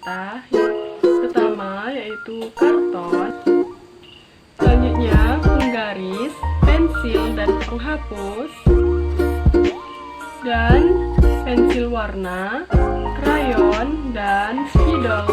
kita. Yang pertama yaitu karton, selanjutnya penggaris, pensil dan penghapus, dan pensil warna, krayon, dan spidol.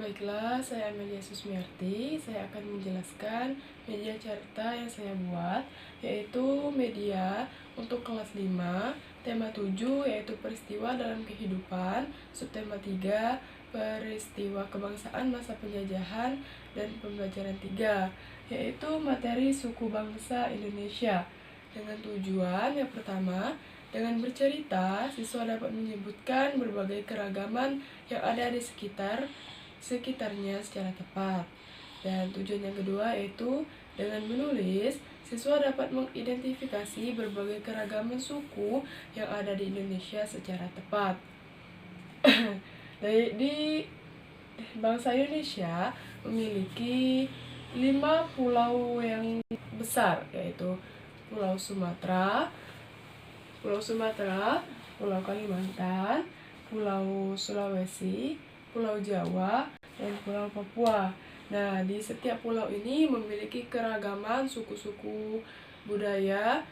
Baiklah, saya Amelia Susmiarti. Saya akan menjelaskan media cerita yang saya buat, yaitu media untuk kelas 5, tema 7 yaitu peristiwa dalam kehidupan, subtema 3 peristiwa kebangsaan masa penjajahan, dan pembelajaran 3 yaitu materi suku bangsa Indonesia. Dengan tujuan yang pertama, dengan bercerita, siswa dapat menyebutkan berbagai keragaman yang ada di sekitarnya secara tepat. Dan tujuan yang kedua yaitu dengan menulis, siswa dapat mengidentifikasi berbagai keragaman suku yang ada di Indonesia secara tepat. Di bangsa Indonesia memiliki 5 pulau yang besar, yaitu Pulau Sumatera, Pulau Kalimantan, Pulau Sulawesi, Pulau Jawa, dan Pulau Papua. Nah, di setiap pulau ini memiliki keragaman suku-suku budaya.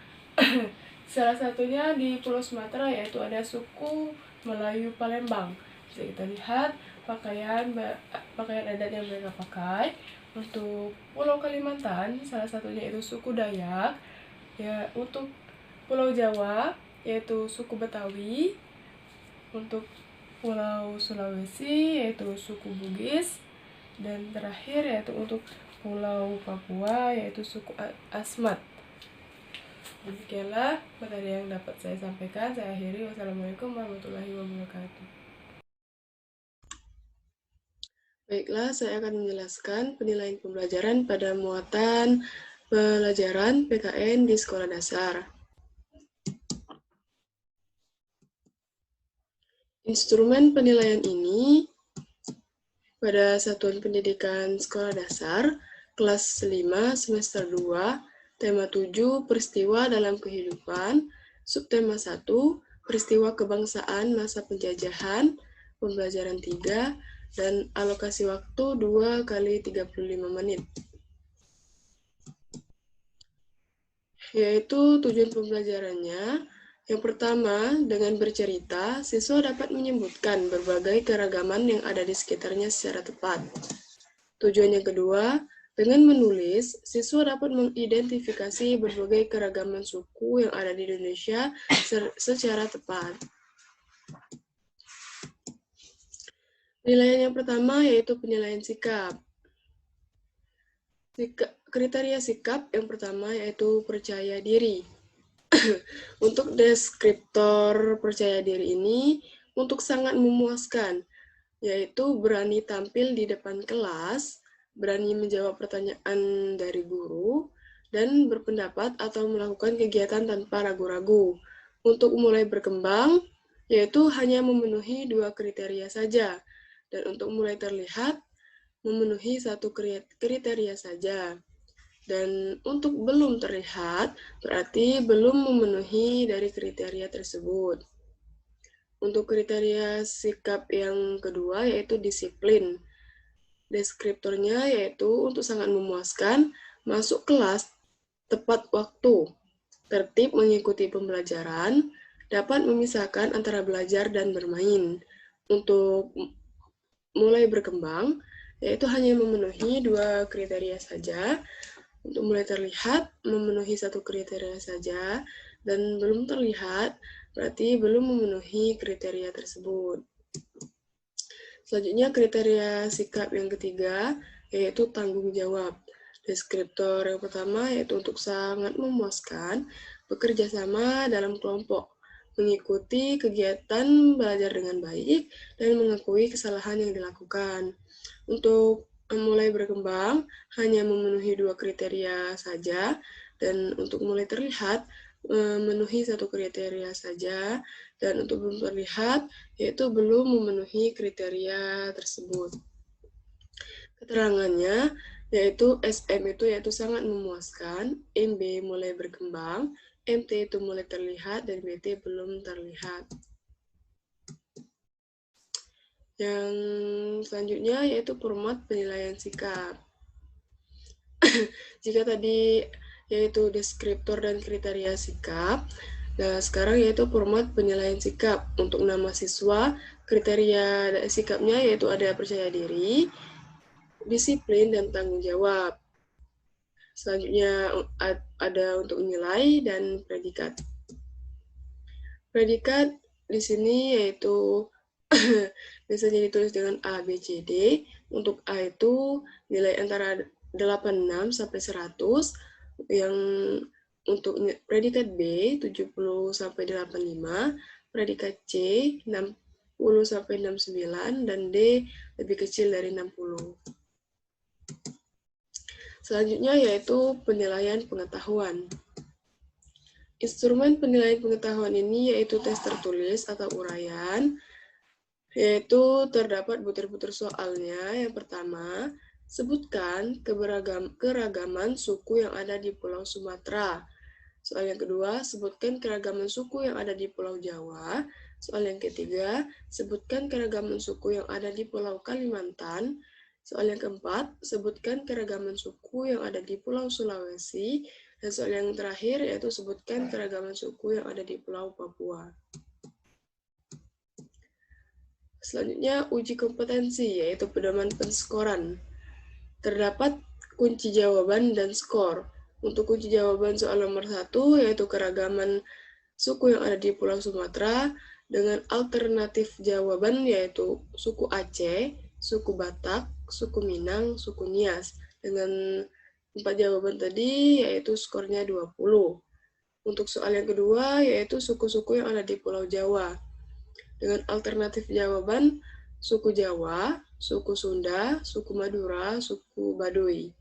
Salah satunya di Pulau Sumatera, yaitu ada suku Melayu Palembang. Bisa kita lihat pakaian adat yang mereka pakai. Untuk Pulau Kalimantan, salah satunya itu suku Dayak. Ya, untuk Pulau Jawa, yaitu suku Betawi. Untuk Pulau Sulawesi yaitu suku Bugis, dan terakhir yaitu untuk Pulau Papua yaitu suku Asmat. Demikianlah materi yang dapat saya sampaikan. Saya akhiri. Wassalamualaikum warahmatullahi wabarakatuh. Baiklah, saya akan menjelaskan penilaian pembelajaran pada muatan pelajaran PKN di sekolah dasar. Instrumen penilaian ini pada Satuan Pendidikan Sekolah Dasar, kelas 5, semester 2, tema 7, peristiwa dalam kehidupan, subtema 1, peristiwa kebangsaan masa penjajahan, pembelajaran 3, dan alokasi waktu 2 kali 35 menit. Yaitu tujuan pembelajarannya, yang pertama, dengan bercerita, siswa dapat menyebutkan berbagai keragaman yang ada di sekitarnya secara tepat. Tujuan yang kedua, dengan menulis, siswa dapat mengidentifikasi berbagai keragaman suku yang ada di Indonesia secara tepat. Penilaian yang pertama yaitu penilaian sikap. Kriteria sikap yang pertama yaitu percaya diri. Untuk deskriptor percaya diri ini untuk sangat memuaskan, yaitu berani tampil di depan kelas, berani menjawab pertanyaan dari guru, dan berpendapat atau melakukan kegiatan tanpa ragu-ragu. Untuk mulai berkembang, yaitu hanya memenuhi 2 kriteria saja, dan untuk mulai terlihat, memenuhi 1 kriteria saja. Dan untuk belum terlihat, berarti belum memenuhi dari kriteria tersebut. Untuk kriteria sikap yang kedua, yaitu disiplin. Deskriptornya yaitu untuk sangat memuaskan, masuk kelas tepat waktu, tertib mengikuti pembelajaran, dapat memisahkan antara belajar dan bermain. Untuk mulai berkembang, yaitu hanya memenuhi 2 kriteria saja. Untuk mulai terlihat, memenuhi 1 kriteria saja, dan belum terlihat, berarti belum memenuhi kriteria tersebut. Selanjutnya, kriteria sikap yang ketiga, yaitu tanggung jawab. Deskriptor yang pertama, yaitu untuk sangat memuaskan, bekerja sama dalam kelompok, mengikuti kegiatan belajar dengan baik, dan mengakui kesalahan yang dilakukan. Untuk mulai berkembang, hanya memenuhi 2 kriteria saja, dan untuk mulai terlihat, memenuhi 1 kriteria saja, dan untuk belum terlihat, yaitu belum memenuhi kriteria tersebut. Keterangannya, yaitu SM itu yaitu sangat memuaskan, MB mulai berkembang, MT itu mulai terlihat, dan BT belum terlihat. Yang selanjutnya yaitu format penilaian sikap. Jika tadi yaitu deskriptor dan kriteria sikap, nah sekarang yaitu format penilaian sikap untuk nama siswa, kriteria sikapnya yaitu ada percaya diri, disiplin, dan tanggung jawab. Selanjutnya ada untuk nilai dan predikat. Predikat di sini yaitu biasanya ditulis dengan A, B, C, D. Untuk A itu nilai antara 86 sampai 100. Yang untuk predikat B 70 sampai 85, predikat C 60 sampai 69, dan D lebih kecil dari 60. Selanjutnya yaitu penilaian pengetahuan. Instrumen penilaian pengetahuan ini yaitu tes tertulis atau uraian, yaitu terdapat butir-butir soalnya. Yang pertama, sebutkan keragaman suku yang ada di Pulau Sumatera. Soal yang kedua, sebutkan keragaman suku yang ada di Pulau Jawa. Soal yang ketiga, sebutkan keragaman suku yang ada di Pulau Kalimantan. Soal yang keempat, sebutkan keragaman suku yang ada di Pulau Sulawesi. Dan soal yang terakhir yaitu sebutkan keragaman suku yang ada di Pulau Papua. Selanjutnya, uji kompetensi, yaitu pedoman penskoran. Terdapat kunci jawaban dan skor. Untuk kunci jawaban soal nomor 1, yaitu keragaman suku yang ada di Pulau Sumatera, dengan alternatif jawaban yaitu suku Aceh, suku Batak, suku Minang, suku Nias. Dengan 4 jawaban tadi, yaitu skornya 20. Untuk soal yang kedua, yaitu suku-suku yang ada di Pulau Jawa. Dengan alternatif jawaban suku Jawa, suku Sunda, suku Madura, suku Baduy.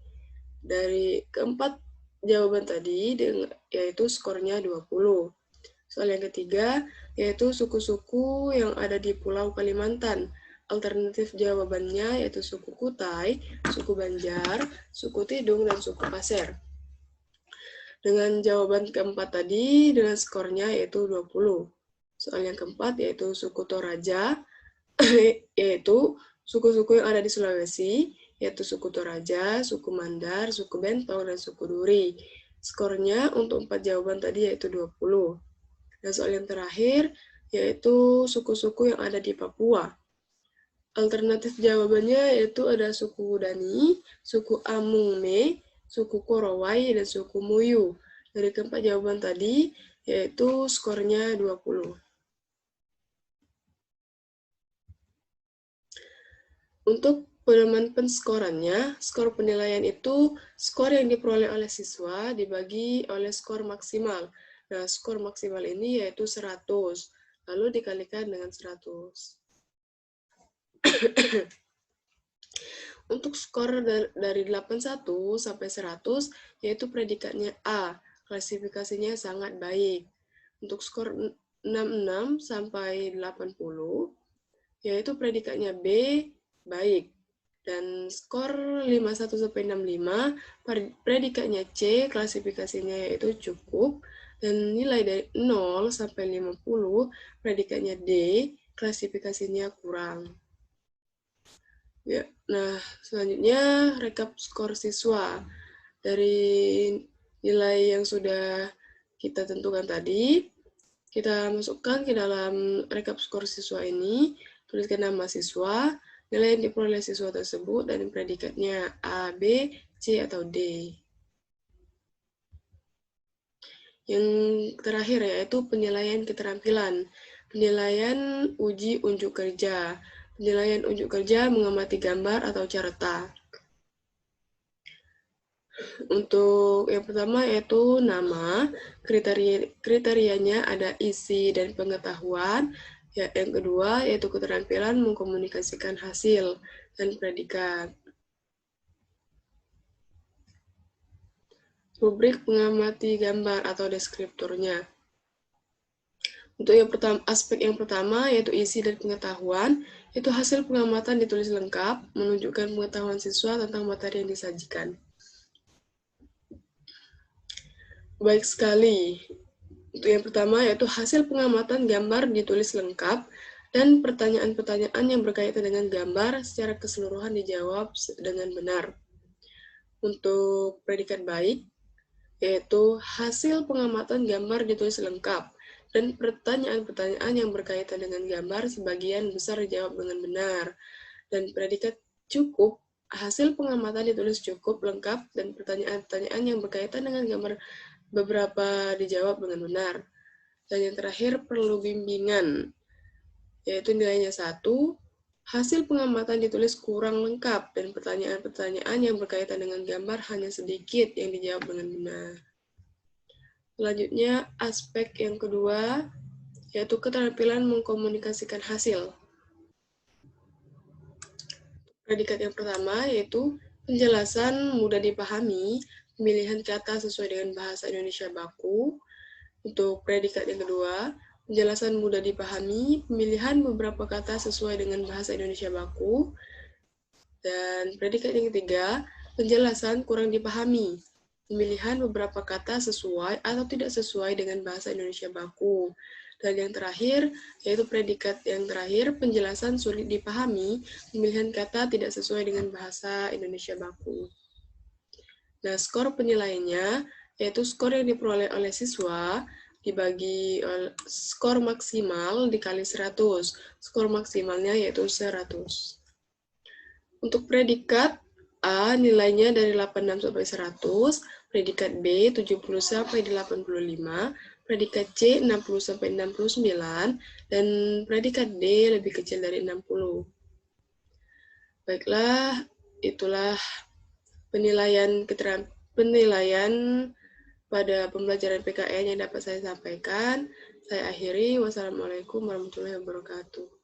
Dari keempat jawaban tadi, yaitu skornya 20. Soal yang ketiga, yaitu suku-suku yang ada di Pulau Kalimantan. Alternatif jawabannya yaitu suku Kutai, suku Banjar, suku Tidung, dan suku Pasir. Dengan jawaban keempat tadi, dengan skornya yaitu 20. Soal yang keempat yaitu suku Toraja, yaitu suku-suku yang ada di Sulawesi, yaitu suku Toraja, suku Mandar, suku Bentong, dan suku Duri. Skornya untuk 4 jawaban tadi yaitu 20. Dan soal yang terakhir yaitu suku-suku yang ada di Papua. Alternatif jawabannya yaitu ada suku Dani, suku Amungme, suku Korowai, dan suku Muyu. Dari keempat jawaban tadi yaitu skornya 20. Untuk pedoman penskorannya, skor penilaian itu skor yang diperoleh oleh siswa dibagi oleh skor maksimal. Nah, skor maksimal ini yaitu 100, lalu dikalikan dengan 100. Untuk skor dari 81 sampai 100, yaitu predikatnya A, klasifikasinya sangat baik. Untuk skor 66 sampai 80, yaitu predikatnya B, baik. Dan skor 51 sampai 65, predikatnya C, klasifikasinya yaitu cukup. Dan nilai dari 0 sampai 50, predikatnya D, klasifikasinya kurang. Ya, nah, selanjutnya rekap skor siswa. Dari nilai yang sudah kita tentukan tadi, kita masukkan ke dalam rekap skor siswa ini, tuliskan nama siswa, nilai yang diperoleh siswa tersebut, dan predikatnya A, B, C, atau D. Yang terakhir yaitu penilaian keterampilan. Penilaian uji unjuk kerja. Penilaian unjuk kerja mengamati gambar atau carta. Untuk yang pertama yaitu nama, kriterianya ada isi dan pengetahuan. Ya, yang kedua yaitu keterampilan mengkomunikasikan hasil dan predikat. Rubrik mengamati gambar atau deskriptornya. Untuk yang pertama, aspek yang pertama yaitu isi dan pengetahuan, itu hasil pengamatan ditulis lengkap, menunjukkan pengetahuan siswa tentang materi yang disajikan. Baik sekali. Untuk yang pertama yaitu hasil pengamatan gambar ditulis lengkap, dan pertanyaan-pertanyaan yang berkaitan dengan gambar secara keseluruhan dijawab dengan benar. Untuk predikat baik, yaitu hasil pengamatan gambar ditulis lengkap, dan pertanyaan-pertanyaan yang berkaitan dengan gambar sebagian besar dijawab dengan benar. Dan predikat cukup, hasil pengamatan ditulis cukup, lengkap, dan pertanyaan-pertanyaan yang berkaitan dengan gambar beberapa dijawab dengan benar. Dan yang terakhir, perlu bimbingan, yaitu nilainya 1, hasil pengamatan ditulis kurang lengkap, dan pertanyaan-pertanyaan yang berkaitan dengan gambar hanya sedikit yang dijawab dengan benar. Selanjutnya, aspek yang kedua, yaitu keterampilan mengkomunikasikan hasil. Predikat yang pertama yaitu penjelasan mudah dipahami, pemilihan kata sesuai dengan bahasa Indonesia baku. Untuk predikat yang kedua, penjelasan mudah dipahami, pemilihan beberapa kata sesuai dengan bahasa Indonesia baku. Dan predikat yang ketiga, penjelasan kurang dipahami, pemilihan beberapa kata sesuai atau tidak sesuai dengan bahasa Indonesia baku. Dan yang terakhir, yaitu predikat yang terakhir, penjelasan sulit dipahami, pemilihan kata tidak sesuai dengan bahasa Indonesia baku. Nah, skor penilaiannya, yaitu skor yang diperoleh oleh siswa, dibagi skor maksimal dikali 100. Skor maksimalnya yaitu 100. Untuk predikat A nilainya dari 86 sampai 100, predikat B 70 sampai 85, predikat C 60 sampai 69, dan predikat D lebih kecil dari 60. Baiklah, itulah penilaian pada pembelajaran PKN yang dapat saya sampaikan. Saya akhiri. Wassalamualaikum warahmatullahi wabarakatuh.